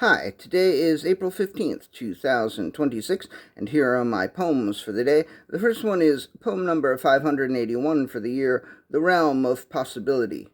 Hi, today is April 15th, 2026, and here are my poems for the day. The first one is poem number 581 for the year, The Realm of Possibility.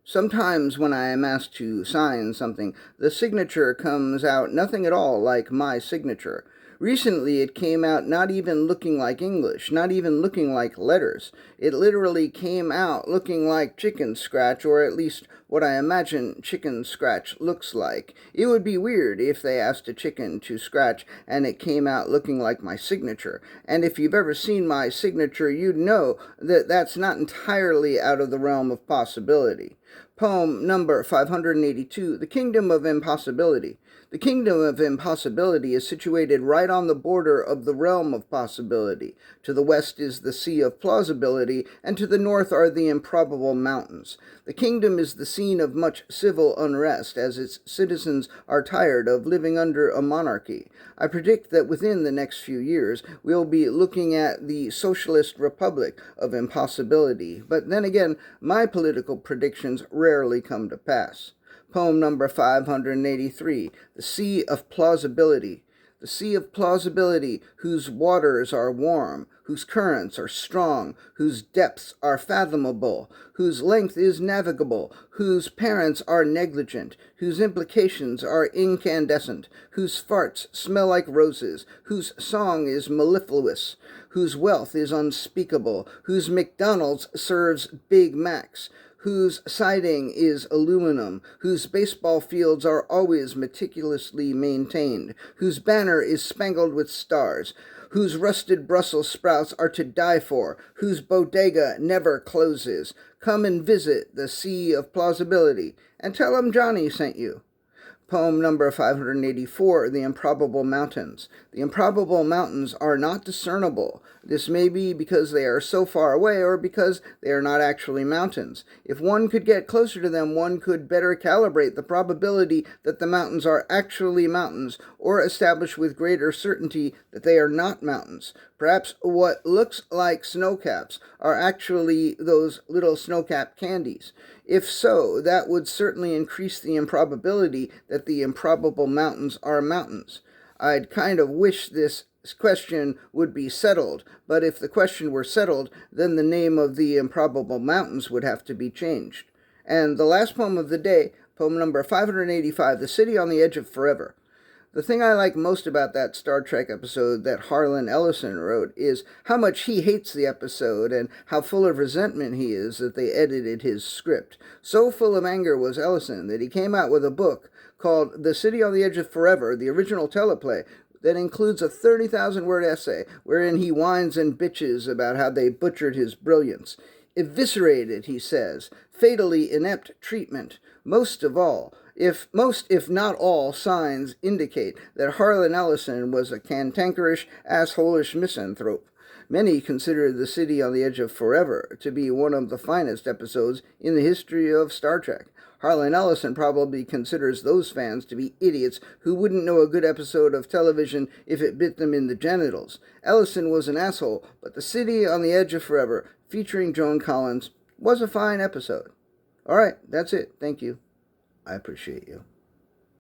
Sometimes when I am asked to sign something, the signature comes out nothing at all like my signature. Recently, it came out not even looking like English, not even looking like letters. It literally came out looking like chicken scratch, or at least what I imagine chicken scratch looks like. It would be weird if they asked a chicken to scratch and it came out looking like my signature. And if you've ever seen my signature, you'd know that that's not entirely out of the realm of possibility. Poem number 582, The Kingdom of Impossibility. The Kingdom of Impossibility is situated right on the border of the realm of possibility. To the west is the Sea of Plausibility, and to the north are the Improbable Mountains. The kingdom is the scene of much civil unrest, as its citizens are tired of living under a monarchy. I predict that within the next few years, we'll be looking at the Socialist Republic of Impossibility. But then again, my political predictions rarely come to pass. Poem number 583, The Sea of Plausibility. The Sea of Plausibility, whose waters are warm, whose currents are strong, whose depths are fathomable, whose length is navigable, whose parents are negligent, whose implications are incandescent, whose farts smell like roses, whose song is mellifluous, whose wealth is unspeakable, whose McDonald's serves Big Macs, whose siding is aluminum, whose baseball fields are always meticulously maintained, whose banner is spangled with stars, whose rusted Brussels sprouts are to die for, whose bodega never closes. Come and visit the Sea of Plausibility, and tell 'em Johnny sent you. Poem number 584, The Improbable Mountains. The improbable mountains are not discernible. This may be because they are so far away or because they are not actually mountains. If one could get closer to them, one could better calibrate the probability that the mountains are actually mountains or establish with greater certainty that they are not mountains. Perhaps what looks like snowcaps are actually those little snowcap candies. If so, that would certainly increase the improbability that the improbable mountains are mountains. I'd kind of wish this question would be settled, but if the question were settled, then the name of the improbable mountains would have to be changed. And the last poem of the day, poem number 585, The City on the Edge of Forever. The thing I like most about that Star Trek episode that Harlan Ellison wrote is how much he hates the episode and how full of resentment he is that they edited his script. So full of anger was Ellison that he came out with a book called The City on the Edge of Forever, the original teleplay, that includes a 30,000-word essay wherein he whines and bitches about how they butchered his brilliance. Eviscerated, he says, fatally inept treatment, most of all, if not all signs indicate that Harlan Ellison was a cantankerous, assholish misanthrope. Many consider The City on the Edge of Forever to be one of the finest episodes in the history of Star Trek. Harlan Ellison probably considers those fans to be idiots who wouldn't know a good episode of television if it bit them in the genitals. Ellison was an asshole, but The City on the Edge of Forever, featuring Joan Collins, was a fine episode. All right, that's it. Thank you. I appreciate you.